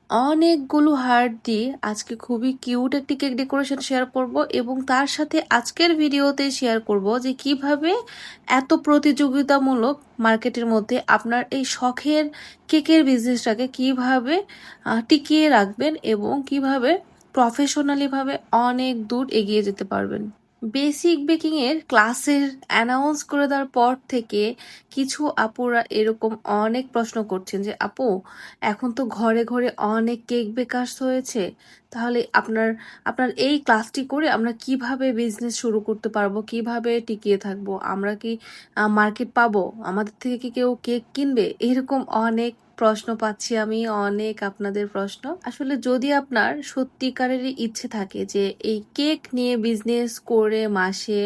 অনেকগুলো হার্ট দিয়ে আজকে খুবই কিউট একটি কেক ডেকোরেশন শেয়ার করব এবং তার সাথে আজকের ভিডিওতে শেয়ার করব যে কিভাবে এত প্রতিযোগিতামূলক মার্কেটের মধ্যে আপনার এই শখের কেকের বিজনেসটাকে কিভাবে টিকিয়ে রাখবেন এবং কিভাবে প্রফেশনালিভাবে অনেক দূর এগিয়ে যেতে পারবেন। বেসিক বেকিং এর ক্লাসের অ্যানাউন্স করে দেওয়ার পর থেকে কিছু আপুরা এরকম অনেক প্রশ্ন করছেন যে আপু, এখন তো ঘরে ঘরে অনেক কেক বেকারস হয়েছে, তাহলে আপনার আপনার এই ক্লাসটি করে আমরা কিভাবে বিজনেস শুরু করতে পারবো, কিভাবে টিকিয়ে থাকবো, আমরা কি মার্কেট পাবো, আমাদের থেকে কি কেউ কেক কিনবে, এরকম অনেক প্রশ্ন পাচ্ছি আমি, অনেক আপনাদের প্রশ্ন। আসলে যদি আপনার সত্যিকারেরই ইচ্ছে থাকে যে এই কেক নিয়ে বিজনেস করে মাসে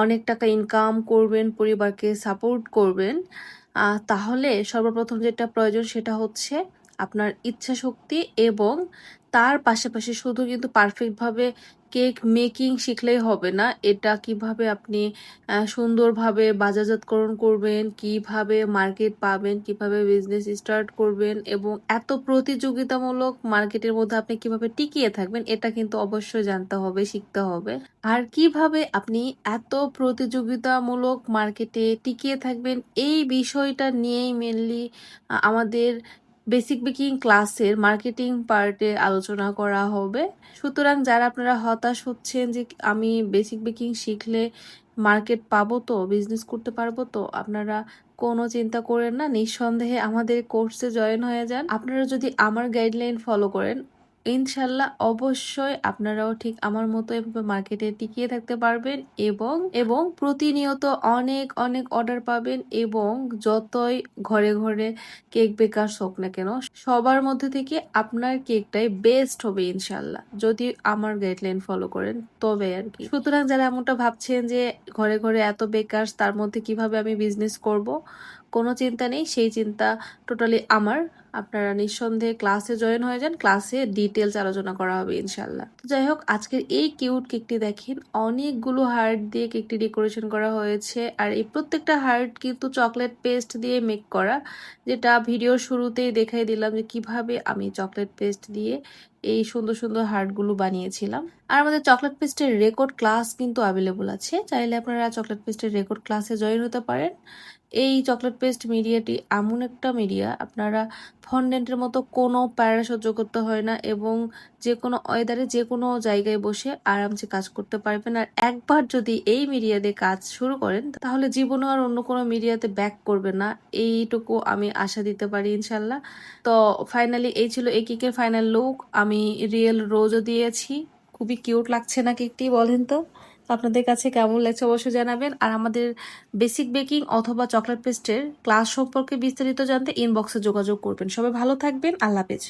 অনেক টাকা ইনকাম করবেন, পরিবারকে সাপোর্ট করবেন, তাহলে সর্বপ্রথম যেটা প্রয়োজন সেটা হচ্ছে আপনার ইচ্ছা শক্তি এবং তার পাশাপাশি শুধু কিন্তু পারফেক্টভাবে কেক মেকিং শিখলেই হবে না। এটা কিভাবে আপনি সুন্দরভাবে বাজারজাতকরণ করবেন, কিভাবে মার্কেট পাবেন, কিভাবে বিজনেস স্টার্ট করবেন এবং এত প্রতিযোগিতামূলক মার্কেটের মধ্যে আপনি কিভাবে টিকিয়ে থাকবেন, এটা কিন্তু অবশ্যই জানতে হবে, শিখতে হবে। আর কিভাবে আপনি এত প্রতিযোগিতামূলক মার্কেটে টিকিয়ে থাকবেন, এই বিষয়টা নিয়েই মেনলি আমাদের বেসিক বেকিং ক্লাসের মার্কেটিং পার্টে আলোচনা করা হবে। সুতরাং যারা আপনারা হতাশ হচ্ছেন যে আমি বেসিক বেকিং শিখলে মার্কেট পাবো তো, বিজনেস করতে পারবো তো, আপনারা কোনো চিন্তা করেন না, নিঃসন্দেহে আমাদের কোর্সে জয়েন হয়ে যান। আপনারা যদি আমার গাইডলাইন ফলো করেন, ইনশাল্লাহ অবশ্যই আপনারাও ঠিক আমার মতো এভাবে মার্কেটে টিকিয়ে থাকতে পারবেন এবং এবং প্রতিনিয়ত অনেক অনেক অর্ডার পাবেন এবং যতই ঘরে ঘরে কেক বেকারস হোক না কেন, সবার মধ্যে থেকে আপনার কেকটাই বেস্ট হবে ইনশাল্লাহ, যদি আমার গাইডলাইন ফলো করেন তবে আর কি। সুতরাং যারা এমনটা ভাবছেন যে ঘরে ঘরে এত বেকারস, তার মধ্যে কিভাবে আমি বিজনেস করব, কোনো চিন্তা নেই, সেই চিন্তা টোটালি আমার। আপনারা নিঃসন্দেহে ক্লাসে জয়েন হয়ে যান, ক্লাসে ডিটেলস আলোচনা করা হবে ইনশাল্লাহ। তো যাই হোক, আজকের এই কিউট কেকটি দেখেন, অনেকগুলো হার্ট দিয়ে কেকটি ডেকোরেশন করা হয়েছে আর এই প্রত্যেকটা হার্ট কিন্তু চকলেট পেস্ট দিয়ে মেক করা, যেটা ভিডিওর শুরুতেই দেখাই দিলাম যে কিভাবে আমি চকলেট পেস্ট দিয়ে এই সুন্দর সুন্দর হার্টগুলো বানিয়েছিলাম। আর আমাদের চকলেট পেস্টের রেকর্ড ক্লাস কিন্তু অ্যাভেলেবল আছে, চাইলে আপনারা চকলেট পেস্টের রেকর্ড ক্লাসে জয়েন হতে পারেন। এই চকলেট পেস্ট মিডিয়াটি এমন একটা মিডিয়া, আপনারা ফন্ডেন্টের মতো কোনো প্যারা সহ্য করতে হয় না এবং যে কোনো ওয়েদারে যে কোনো জায়গায় বসে আরামসে কাজ করতে পারবেন। আর একবার যদি এই মিডিয়া দিয়ে কাজ শুরু করেন, তাহলে জীবনে আর অন্য কোনো মিডিয়াতে ব্যাক করবে না, এইটুকু আমি আশা দিতে পারি ইনশাল্লাহ। তো ফাইনালি এই ছিল এই কেকের ফাইনাল লুক। আমি রিয়েল রোজও দিয়েছি। খুবই কিউট লাগছে না কেকটি, বলেন তো আপনাদের কাছে কেমন লাগছে অবশ্যই জানাবেন। আর আমাদের বেসিক বেকিং অথবা চকলেট পেস্টের ক্লাস সম্পর্কে বিস্তারিত জানতে ইনবক্সে যোগাযোগ করবেন। সবাই ভালো থাকবেন, আল্লাহ হাফেজ।